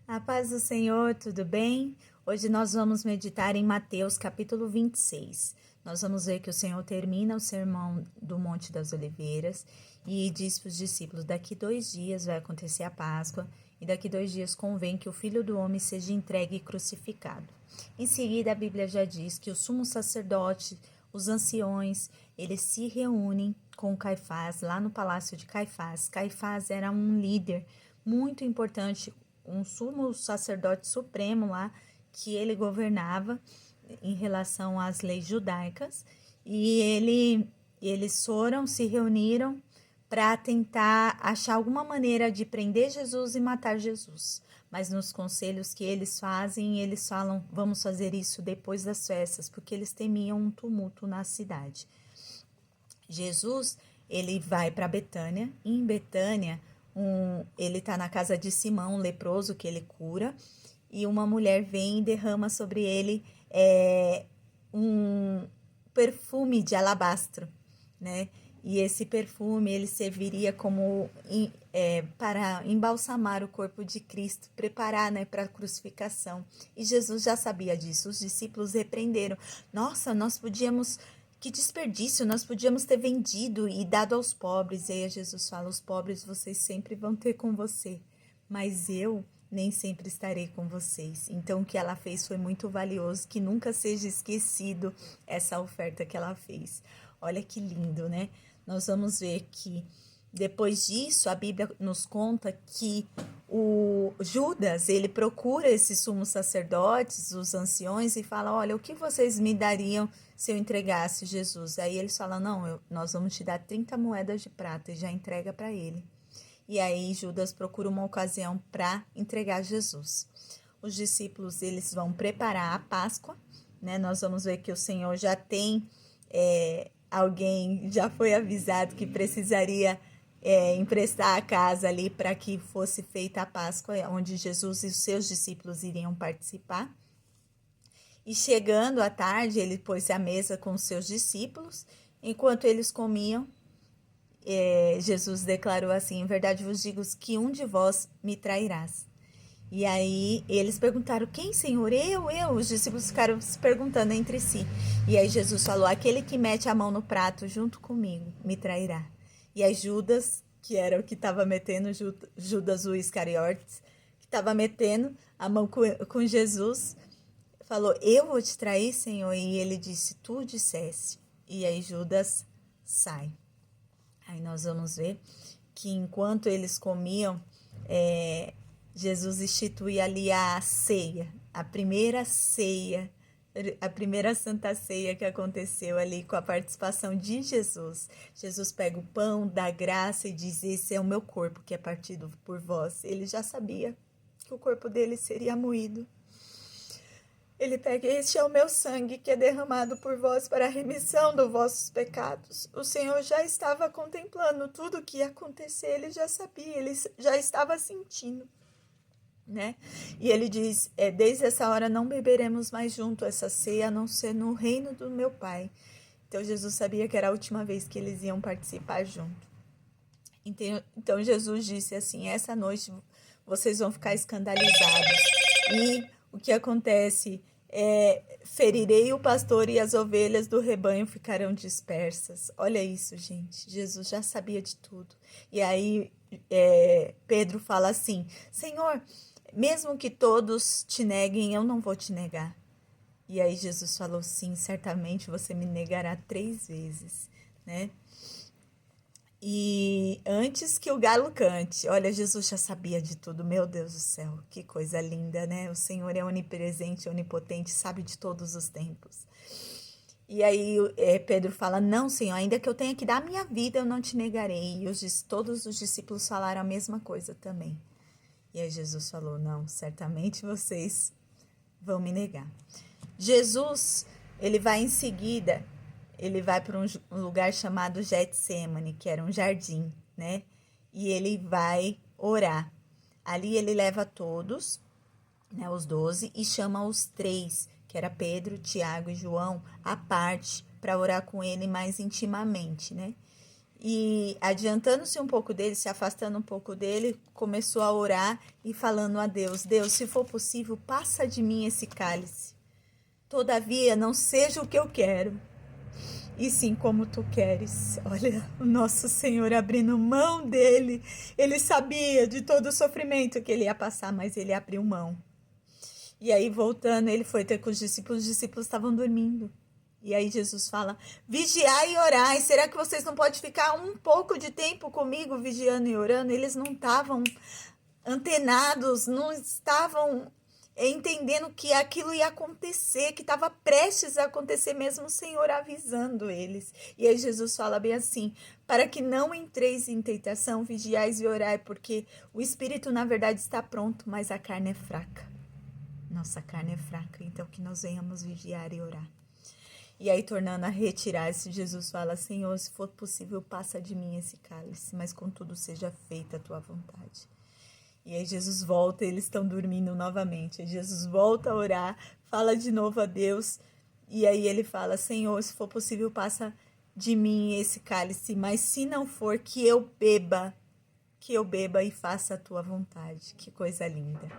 A paz do Senhor, tudo bem? Hoje nós vamos meditar em Mateus capítulo 26. Nós vamos ver que o Senhor termina o sermão do Monte das Oliveiras e diz para os discípulos, daqui 2 dias vai acontecer a Páscoa e daqui 2 dias convém que o Filho do Homem seja entregue e crucificado. Em seguida, a Bíblia já diz que o sumo sacerdote, os anciões, eles se reúnem com Caifás lá no palácio de Caifás. Caifás era um líder muito importante, um sumo sacerdote supremo lá, que ele governava em relação às leis judaicas, e eles se reuniram para tentar achar alguma maneira de prender Jesus e matar Jesus. Mas nos conselhos que eles fazem, eles falam, vamos fazer isso depois das festas, porque eles temiam um tumulto na cidade. Jesus, ele vai para Betânia, e em Betânia, ele está na casa de Simão, um leproso que ele cura, e uma mulher vem e derrama sobre ele um perfume de alabastro, né? E esse perfume, ele serviria como para embalsamar o corpo de Cristo, preparar, né, para a crucificação. E Jesus já sabia disso, os discípulos repreenderam. Nossa, que desperdício, nós podíamos ter vendido e dado aos pobres. E aí Jesus fala, os pobres vocês sempre vão ter com você, mas eu nem sempre estarei com vocês. Então o que ela fez foi muito valioso, que nunca seja esquecido essa oferta que ela fez. Olha que lindo, né? Nós vamos ver que depois disso, a Bíblia nos conta que o Judas, ele procura esses sumos sacerdotes, os anciões, e fala, olha, o que vocês me dariam se eu entregasse Jesus? Aí eles falam, não, nós vamos te dar 30 moedas de prata, e já entrega para ele. E aí Judas procura uma ocasião para entregar Jesus. Os discípulos, eles vão preparar a Páscoa, né? Nós vamos ver que o Senhor já tem alguém, já foi avisado que precisaria emprestar a casa ali para que fosse feita a Páscoa, onde Jesus e os seus discípulos iriam participar. E chegando à tarde, ele pôs-se à mesa com os seus discípulos. Enquanto eles comiam, Jesus declarou assim, em verdade vos digo que um de vós me trairás. E aí eles perguntaram, quem, Senhor? Eu? Os discípulos ficaram se perguntando entre si. E aí Jesus falou, aquele que mete a mão no prato junto comigo me trairá. E aí Judas, que era o que estava metendo, Judas o Iscariotes, que estava metendo a mão com Jesus, falou, eu vou te trair, Senhor? E ele disse, tu disseste. E aí Judas sai. Aí nós vamos ver que enquanto eles comiam, Jesus institui ali a ceia, a primeira Santa Ceia que aconteceu ali com a participação de Jesus. Jesus pega o pão, dá graça e diz, esse é o meu corpo que é partido por vós. Ele já sabia que o corpo dele seria moído. Ele pega, este é o meu sangue que é derramado por vós para a remissão dos vossos pecados. O Senhor já estava contemplando tudo o que ia acontecer, ele já sabia, ele já estava sentindo, né? E ele diz, desde essa hora não beberemos mais junto essa ceia, a não ser no reino do meu Pai. Então Jesus sabia que era a última vez que eles iam participar junto. Então Jesus disse assim, essa noite vocês vão ficar escandalizados. E o que acontece ferirei o pastor e as ovelhas do rebanho ficarão dispersas. Olha isso, gente. Jesus já sabia de tudo. E aí Pedro fala assim, Senhor, mesmo que todos te neguem, eu não vou te negar. E aí Jesus falou, sim, certamente você me negará 3 vezes, né? E antes que o galo cante, olha, Jesus já sabia de tudo, meu Deus do céu, que coisa linda, né? O Senhor é onipresente, onipotente, sabe de todos os tempos. E aí Pedro fala, não, Senhor, ainda que eu tenha que dar a minha vida, eu não te negarei. E todos os discípulos falaram a mesma coisa também. E aí Jesus falou, não, certamente vocês vão me negar. Jesus, ele vai em seguida, ele vai para um lugar chamado Getsêmani, que era um jardim, né? E ele vai orar. Ali ele leva todos, né, os 12, e chama os 3, que era Pedro, Tiago e João, à parte, para orar com ele mais intimamente, né? E adiantando-se um pouco dele, se afastando um pouco dele, começou a orar e falando a Deus: Deus, se for possível, passa de mim esse cálice. Todavia, não seja o que eu quero, e sim como tu queres. Olha, o nosso Senhor abrindo mão dele. Ele sabia de todo o sofrimento que ele ia passar, mas ele abriu mão. E aí, voltando, ele foi ter com os discípulos estavam dormindo. E aí Jesus fala, vigiai e orai, será que vocês não podem ficar um pouco de tempo comigo vigiando e orando? Eles não estavam antenados, não estavam entendendo que aquilo ia acontecer, que estava prestes a acontecer, mesmo o Senhor avisando eles. E aí Jesus fala bem assim, para que não entreis em tentação, vigiais e orai, porque o espírito na verdade está pronto, mas a carne é fraca. Nossa carne é fraca, então que nós venhamos vigiar e orar. E aí, tornando a retirar-se, Jesus fala, Senhor, se for possível, passa de mim esse cálice, mas contudo seja feita a tua vontade. E aí Jesus volta, eles estão dormindo novamente. Aí Jesus volta a orar, fala de novo a Deus, e aí ele fala, Senhor, se for possível, passa de mim esse cálice, mas se não for, que eu beba e faça a tua vontade. Que coisa linda.